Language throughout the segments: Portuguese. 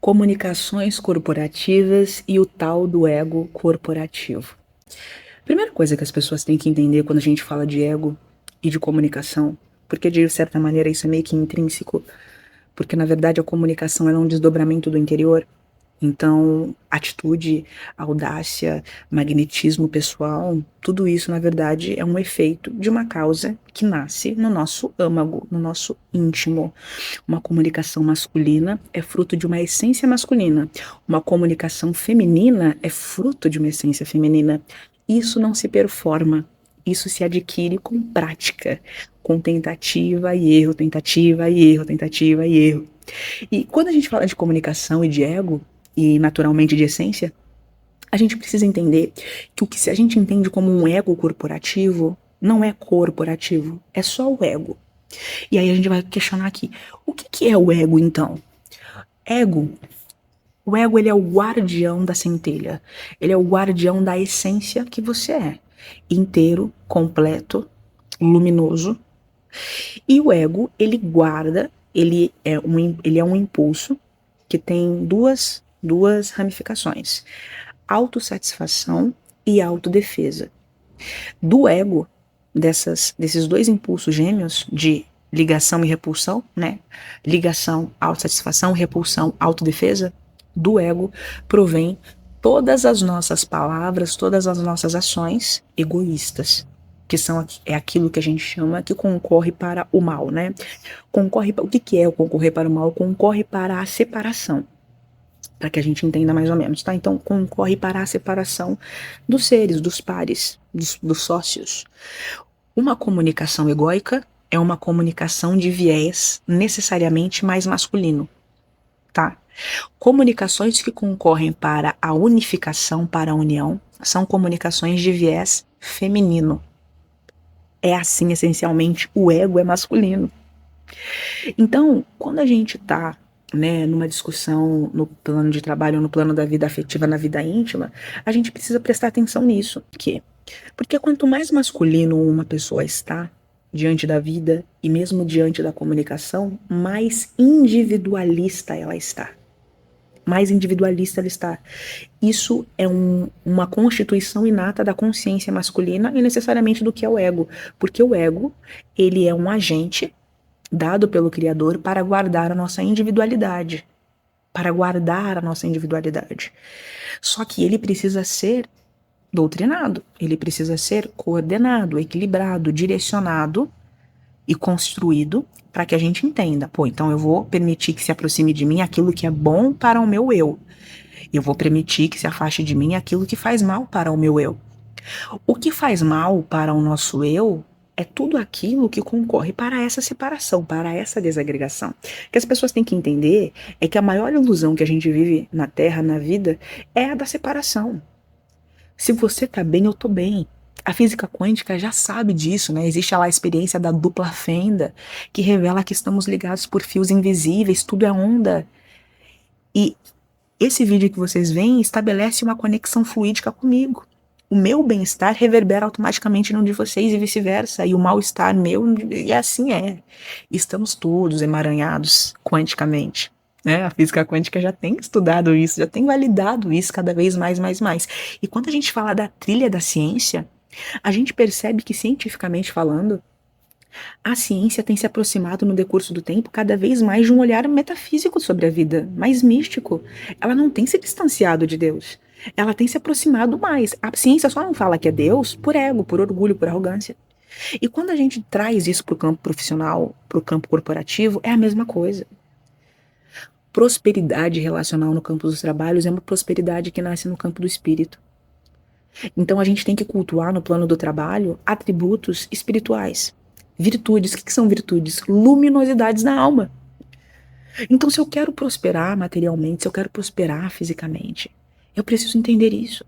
Comunicações corporativas e o tal do ego corporativo. Primeira coisa que as pessoas têm que entender quando a gente fala de ego e de comunicação, porque de certa maneira isso é meio que intrínseco, porque na verdade a comunicação é um desdobramento do interior. Então, atitude, audácia, magnetismo pessoal, tudo isso na verdade é um efeito de uma causa que nasce no nosso âmago, no nosso íntimo. Uma comunicação masculina é fruto de uma essência masculina. Uma comunicação feminina é fruto de uma essência feminina. Isso não se performa, isso se adquire com prática, com tentativa e erro, tentativa e erro, tentativa e erro. E quando a gente fala de comunicação e de ego, e naturalmente de essência, a gente precisa entender que o que se a gente entende como um ego corporativo, não é corporativo, é só o ego. E aí a gente vai questionar aqui, o que é o ego então? Ego, o ego ele é o guardião da centelha, ele é o guardião da essência que você é, inteiro, completo, luminoso. E o ego, ele guarda, ele é um impulso que tem duas ramificações, autossatisfação e autodefesa. Do ego, desses dois impulsos gêmeos de ligação e repulsão, né? Ligação, autossatisfação, repulsão, autodefesa, do ego provém todas as nossas palavras, todas as nossas ações egoístas, que é aquilo que a gente chama que concorre para o mal, né? O que é o concorrer para o mal? Concorre para a separação, para que a gente entenda mais ou menos, tá? Então, concorre para a separação dos seres, dos pares, dos sócios. Uma comunicação egóica é uma comunicação de viés necessariamente mais masculino, tá? Comunicações que concorrem para a unificação, para a união, são comunicações de viés feminino. É assim, essencialmente, o ego é masculino. Então, quando a gente tá, né, numa discussão no plano de trabalho, no plano da vida afetiva, na vida íntima, a gente precisa prestar atenção nisso. Por quê? Porque quanto mais masculino uma pessoa está diante da vida e mesmo diante da comunicação, mais individualista ela está. Mais individualista ela está. Isso é uma constituição inata da consciência masculina e necessariamente do que é o ego. Porque o ego, ele é um agente dado pelo Criador para guardar a nossa individualidade. Para guardar a nossa individualidade. Só que ele precisa ser doutrinado, ele precisa ser coordenado, equilibrado, direcionado e construído para que a gente entenda. Pô, então eu vou permitir que se aproxime de mim aquilo que é bom para o meu eu. Eu vou permitir que se afaste de mim aquilo que faz mal para o meu eu. O que faz mal para o nosso eu é tudo aquilo que concorre para essa separação, para essa desagregação. O que as pessoas têm que entender é que a maior ilusão que a gente vive na Terra, na vida, é a da separação. Se você tá bem, eu tô bem. A física quântica já sabe disso, né? Existe lá a experiência da dupla fenda, que revela que estamos ligados por fios invisíveis, tudo é onda. E esse vídeo que vocês veem estabelece uma conexão fluídica comigo. O meu bem-estar reverbera automaticamente no de vocês e vice-versa. E o mal-estar meu, e assim é. Estamos todos emaranhados quanticamente. Né? A física quântica já tem estudado isso, já tem validado isso cada vez mais, mais, mais. E quando a gente fala da trilha da ciência, a gente percebe que, cientificamente falando, a ciência tem se aproximado no decurso do tempo cada vez mais de um olhar metafísico sobre a vida, mais místico. Ela não tem se distanciado de Deus. Ela tem se aproximado mais. A ciência só não fala que é Deus por ego, por orgulho, por arrogância. E quando a gente traz isso para o campo profissional, para o campo corporativo, é a mesma coisa. Prosperidade relacional no campo dos trabalhos é uma prosperidade que nasce no campo do espírito. Então a gente tem que cultuar no plano do trabalho atributos espirituais. Virtudes. O que são virtudes? Luminosidades da alma. Então, se eu quero prosperar materialmente, se eu quero prosperar fisicamente, eu preciso entender isso.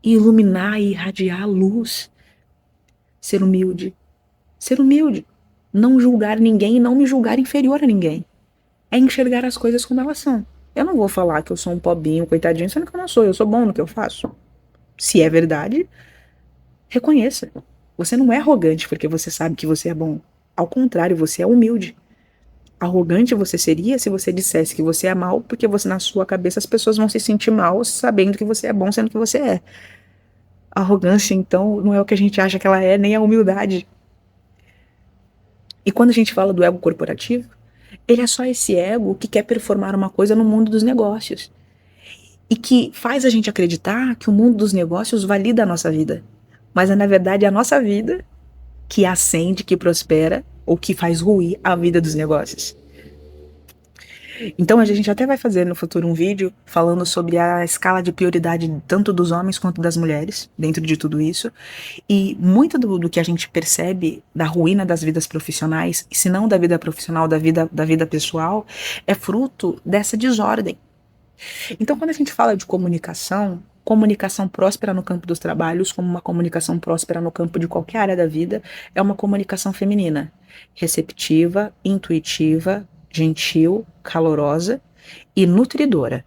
E iluminar e irradiar a luz. Ser humilde. Ser humilde. Não julgar ninguém e não me julgar inferior a ninguém. É enxergar as coisas como elas são. Eu não vou falar que eu sou um pobinho, coitadinho, sendo que eu não sou. Eu sou bom no que eu faço. Se é verdade, reconheça. Você não é arrogante porque você sabe que você é bom. Ao contrário, você é humilde. arrogante você seria se você dissesse que você é mal, porque você, na sua cabeça, as pessoas vão se sentir mal sabendo que você é bom, sendo que você é. A arrogância, então, não é o que a gente acha que ela é, nem a humildade. E quando a gente fala do ego corporativo, ele é só esse ego que quer performar uma coisa no mundo dos negócios. E que faz a gente acreditar que o mundo dos negócios valida a nossa vida. Mas é, na verdade, a nossa vida que acende, que prospera, ou que faz ruir a vida dos negócios. Então a gente até vai fazer no futuro um vídeo falando sobre a escala de prioridade tanto dos homens quanto das mulheres dentro de tudo isso. E muito do que a gente percebe da ruína das vidas profissionais, e se não da vida profissional, da vida pessoal, é fruto dessa desordem. Então quando a gente fala de comunicação, comunicação próspera no campo dos trabalhos, como uma comunicação próspera no campo de qualquer área da vida, é uma comunicação feminina, receptiva, intuitiva, gentil, calorosa e nutridora.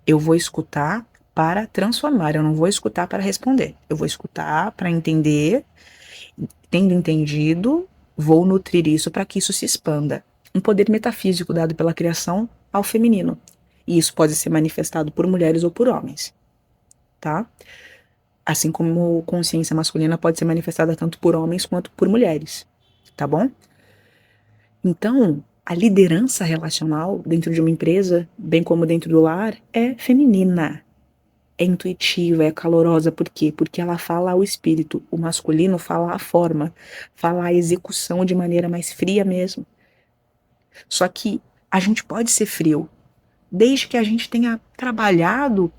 Eu vou escutar para transformar, eu não vou escutar para responder. Eu vou escutar para entender, tendo entendido, vou nutrir isso para que isso se expanda. Um poder metafísico dado pela criação ao feminino. E isso pode ser manifestado por mulheres ou por homens, tá? Assim como consciência masculina pode ser manifestada tanto por homens quanto por mulheres, tá bom? Então, a liderança relacional dentro de uma empresa, bem como dentro do lar, é feminina, é intuitiva, é calorosa. Por quê? Porque ela fala ao espírito. O masculino fala a forma, fala a execução de maneira mais fria mesmo. Só que a gente pode ser frio, desde que a gente tenha trabalhado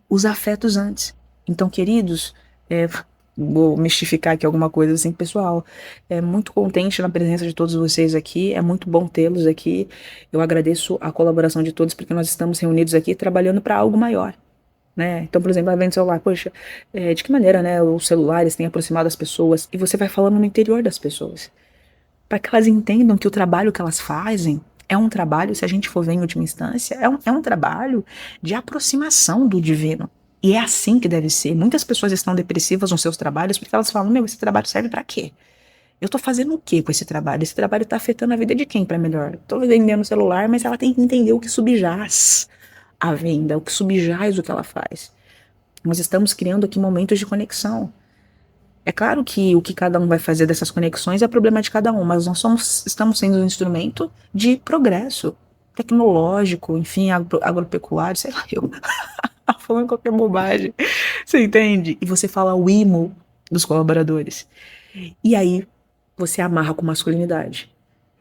os afetos antes. Então, queridos, vou mistificar aqui alguma coisa assim, pessoal. É muito contente na presença de todos vocês aqui. É muito bom tê-los aqui. Eu agradeço a colaboração de todos, porque nós estamos reunidos aqui trabalhando para algo maior, né? Então, por exemplo, vendo o celular, poxa, de que maneira, né, os celulares têm aproximado as pessoas, e você vai falando no interior das pessoas, para que elas entendam que o trabalho que elas fazem é um trabalho, se a gente for ver em última instância, é um trabalho de aproximação do divino. E é assim que deve ser. Muitas pessoas estão depressivas nos seus trabalhos porque elas falam: meu, esse trabalho serve para quê? Eu tô fazendo o quê com esse trabalho? Esse trabalho tá afetando a vida de quem para melhor? Tô vendendo o celular, mas ela tem que entender o que subjaz a venda, o que subjaz o que ela faz. Nós estamos criando aqui momentos de conexão. É claro que o que cada um vai fazer dessas conexões é problema de cada um, mas estamos sendo um instrumento de progresso tecnológico, enfim, agropecuário, sei lá, eu falando qualquer bobagem, você entende? E você fala o imo dos colaboradores. E aí você amarra com masculinidade.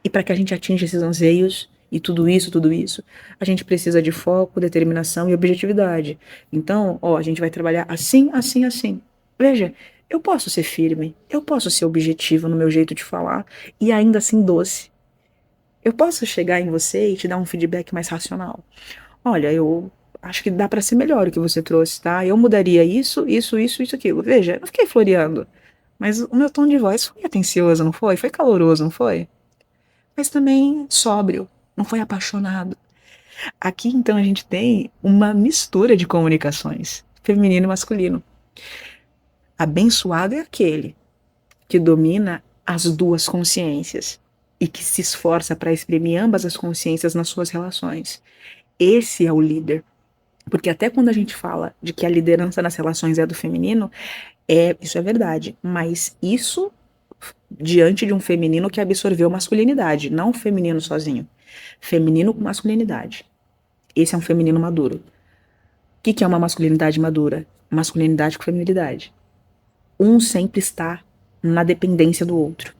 E para que a gente atinja esses anseios e tudo isso, a gente precisa de foco, determinação e objetividade. Então, ó, a gente vai trabalhar assim, assim, assim. Veja, eu posso ser firme, eu posso ser objetivo no meu jeito de falar e ainda assim doce. Eu posso chegar em você e te dar um feedback mais racional. Olha, eu acho que dá para ser melhor o que você trouxe, tá? Eu mudaria isso, aquilo. Veja, eu não fiquei floreando, mas o meu tom de voz foi atencioso, não foi? Foi caloroso, não foi? Mas também sóbrio, não foi apaixonado. Aqui então a gente tem uma mistura de comunicações, feminino e masculino. Abençoado é aquele que domina as duas consciências e que se esforça para exprimir ambas as consciências nas suas relações. Esse é o líder. Porque até quando a gente fala de que a liderança nas relações é do feminino, isso é verdade, mas isso diante de um feminino que absorveu masculinidade, não o feminino sozinho. Feminino com masculinidade. Esse é um feminino maduro. O que é uma masculinidade madura? Masculinidade com feminilidade. Um sempre está na dependência do outro.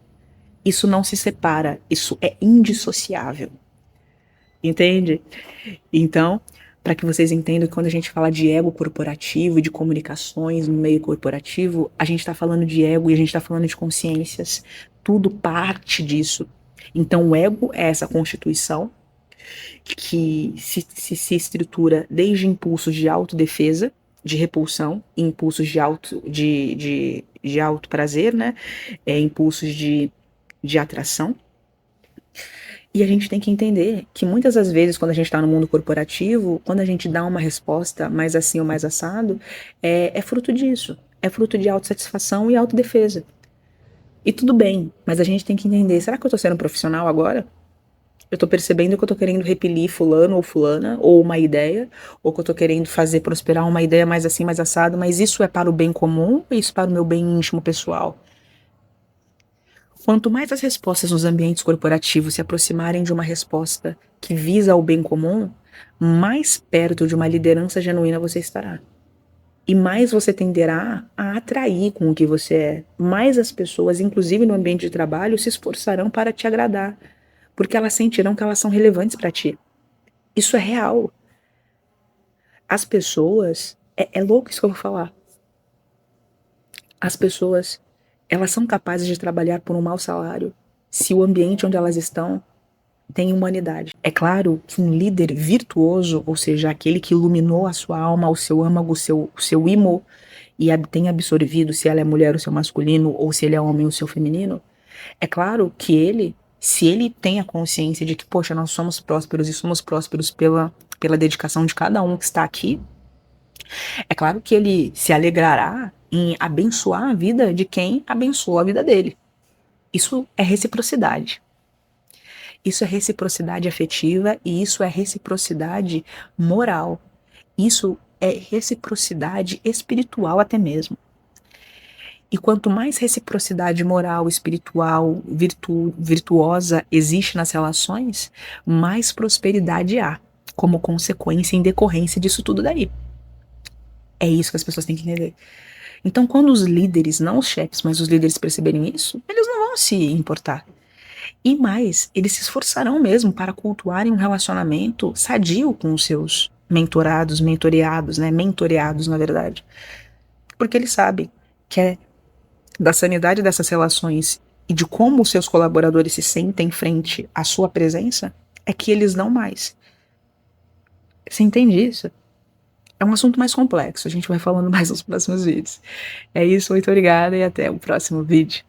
Isso não se separa, isso é indissociável. Entende? Então, para que vocês entendam que quando a gente fala de ego corporativo e de comunicações no meio corporativo, a gente está falando de ego e a gente está falando de consciências. Tudo parte disso. Então, o ego é essa constituição que se estrutura desde impulsos de autodefesa, de repulsão, impulsos de auto prazer, né? Impulsos de atração. E a gente tem que entender que muitas das vezes, quando a gente está no mundo corporativo, quando a gente dá uma resposta mais assim ou mais assado, é fruto disso. É fruto de autossatisfação e autodefesa. E tudo bem, mas a gente tem que entender, será que eu estou sendo profissional agora? Eu tô percebendo que eu tô querendo repelir fulano ou fulana, ou uma ideia, ou que eu tô querendo fazer prosperar uma ideia mais assim, mais assado, mas isso é para o bem comum ou isso para o meu bem íntimo pessoal? Quanto mais as respostas nos ambientes corporativos se aproximarem de uma resposta que visa o bem comum, mais perto de uma liderança genuína você estará. E mais você tenderá a atrair com o que você é. Mais as pessoas, inclusive no ambiente de trabalho, se esforçarão para te agradar, porque elas sentirão que elas são relevantes para ti. Isso é real. As pessoas, é louco isso que eu vou falar. As pessoas, elas são capazes de trabalhar por um mau salário se o ambiente onde elas estão tem humanidade. É claro que um líder virtuoso, ou seja, aquele que iluminou a sua alma, o seu âmago, o seu imo, e tem absorvido se ela é mulher, o seu masculino, ou se ele é homem, o seu feminino, é claro que ele, se ele tem a consciência de que, poxa, nós somos prósperos e somos prósperos pela dedicação de cada um que está aqui, é claro que ele se alegrará em abençoar a vida de quem abençoa a vida dele. Isso é reciprocidade. Isso é reciprocidade afetiva e isso é reciprocidade moral. Isso é reciprocidade espiritual até mesmo. E quanto mais reciprocidade moral, espiritual, virtuosa existe nas relações, mais prosperidade há, como consequência em decorrência disso tudo daí. É isso que as pessoas têm que entender. Então, quando os líderes, não os chefes, mas os líderes perceberem isso, eles não vão se importar. E mais, eles se esforçarão mesmo para cultuarem um relacionamento sadio com os seus mentorados, mentoreados, né? Mentoreados, na verdade. Porque eles sabem que é da sanidade dessas relações e de como os seus colaboradores se sentem frente à sua presença, é que eles dão mais. Você entende isso? É um assunto mais complexo, a gente vai falando mais nos próximos vídeos. É isso, muito obrigada e até o próximo vídeo.